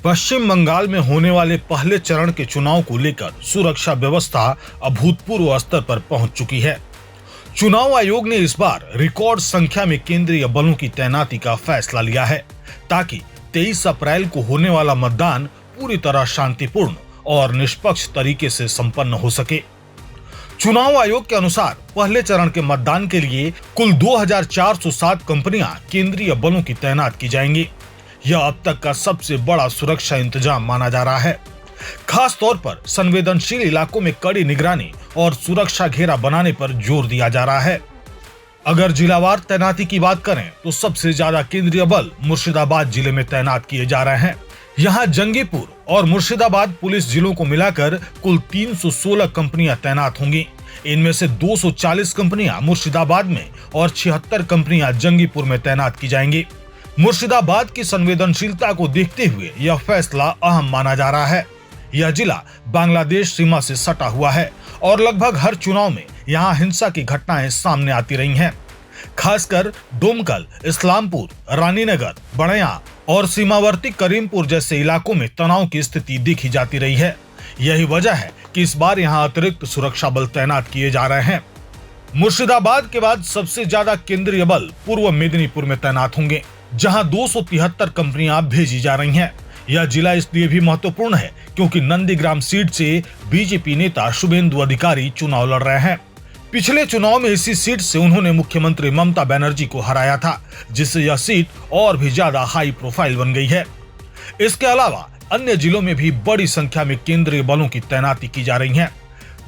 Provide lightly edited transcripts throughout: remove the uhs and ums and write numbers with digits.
पश्चिम बंगाल में होने वाले पहले चरण के चुनाव को लेकर सुरक्षा व्यवस्था अभूतपूर्व स्तर पर पहुंच चुकी है। चुनाव आयोग ने इस बार रिकॉर्ड संख्या में केंद्रीय बलों की तैनाती का फैसला लिया है ताकि 23 अप्रैल को होने वाला मतदान पूरी तरह शांतिपूर्ण और निष्पक्ष तरीके से संपन्न हो सके। चुनाव आयोग के अनुसार पहले चरण के मतदान के लिए कुल 2407 कंपनियां केंद्रीय बलों की तैनात की जाएंगी। यह अब तक का सबसे बड़ा सुरक्षा इंतजाम माना जा रहा है। खास तौर पर संवेदनशील इलाकों में कड़ी निगरानी और सुरक्षा घेरा बनाने पर जोर दिया जा रहा है। अगर जिलावार तैनाती की बात करें तो सबसे ज्यादा केंद्रीय बल मुर्शिदाबाद जिले में तैनात किए जा रहे हैं। यहाँ जंगीपुर और मुर्शिदाबाद पुलिस जिलों को मिलाकर कुल 316 कंपनियां तैनात होंगी। इनमें से 240 कंपनियां मुर्शिदाबाद में और 76 कंपनियां जंगीपुर में तैनात की जाएंगी। मुर्शिदाबाद की संवेदनशीलता को देखते हुए यह फैसला अहम माना जा रहा है। यह जिला बांग्लादेश सीमा से सटा हुआ है और लगभग हर चुनाव में यहाँ हिंसा की घटनाएं सामने आती रही हैं। खासकर डोमकल, इस्लामपुर, रानीनगर, बड़या और सीमावर्ती करीमपुर जैसे इलाकों में तनाव की स्थिति देखी जाती रही है। यही वजह है कि इस बार यहाँ अतिरिक्त सुरक्षा बल तैनात किए जा रहे हैं। मुर्शिदाबाद के बाद सबसे ज्यादा केंद्रीय बल पूर्व मेदिनीपुर में तैनात होंगे, जहां 273 कंपनियां भेजी जा रही हैं। यह जिला इसलिए भी महत्वपूर्ण है क्योंकि नंदीग्राम सीट से बीजेपी नेता शुभेंदु अधिकारी चुनाव लड़ रहे हैं। पिछले चुनाव में इसी सीट से उन्होंने मुख्यमंत्री ममता बनर्जी को हराया था, जिससे यह सीट और भी ज्यादा हाई प्रोफाइल बन गई है। इसके अलावा अन्य जिलों में भी बड़ी संख्या में केंद्रीय बलों की तैनाती की जा रही है।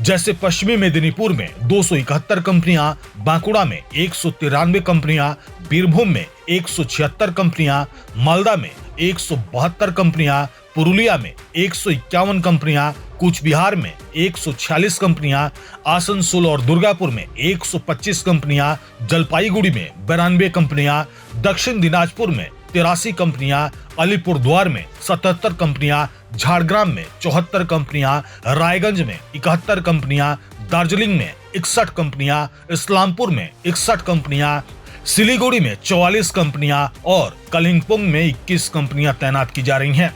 जैसे पश्चिमी मेदिनीपुर में 271 कंपनियां, बांकुड़ा में 193 कंपनियां, बीरभूम में 176 कंपनियां, मालदा में 172 कंपनियां, पुरुलिया में 151 कंपनियां, कूच बिहार में 146 कंपनियां, आसनसोल और दुर्गापुर में 125 कंपनियां, जलपाईगुड़ी में 92 कंपनियां, दक्षिण दिनाजपुर में 83 कंपनियां, अलीपुरद्वार में 77 कंपनियां, झारग्राम में 74 कंपनियां, रायगंज में 71 कंपनियां, दार्जिलिंग में 61 कंपनियां, इस्लामपुर में 61 कंपनियां, सिलीगुड़ी में 44 कंपनियां और कलिंपोंग में 21 कंपनियां तैनात की जा रही हैं।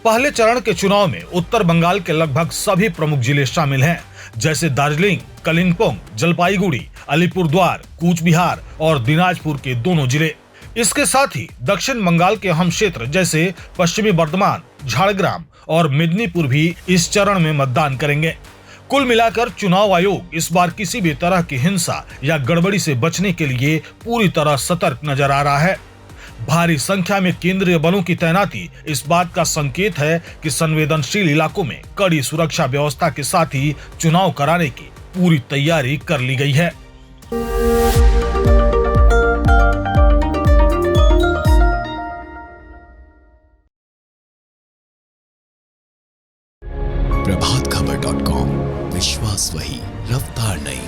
पहले चरण के चुनाव में उत्तर बंगाल के लगभग सभी प्रमुख जिले शामिल हैं, जैसे दार्जिलिंग, कलिंपोंग, जलपाईगुड़ी, अलीपुरद्वार, कूच बिहार और दिनाजपुर के दोनों जिले। इसके साथ ही दक्षिण बंगाल के अहम क्षेत्र जैसे पश्चिमी बर्धमान, झारग्राम और मेदिनीपुर भी इस चरण में मतदान करेंगे। कुल मिलाकर चुनाव आयोग इस बार किसी भी तरह की हिंसा या गड़बड़ी से बचने के लिए पूरी तरह सतर्क नजर आ रहा है। भारी संख्या में केंद्रीय बलों की तैनाती इस बात का संकेत है कि संवेदनशील इलाकों में कड़ी सुरक्षा व्यवस्था के साथ ही चुनाव कराने की पूरी तैयारी कर ली गई है। प्रभातखबर.com, विश्वास वही, रफ्तार नहीं।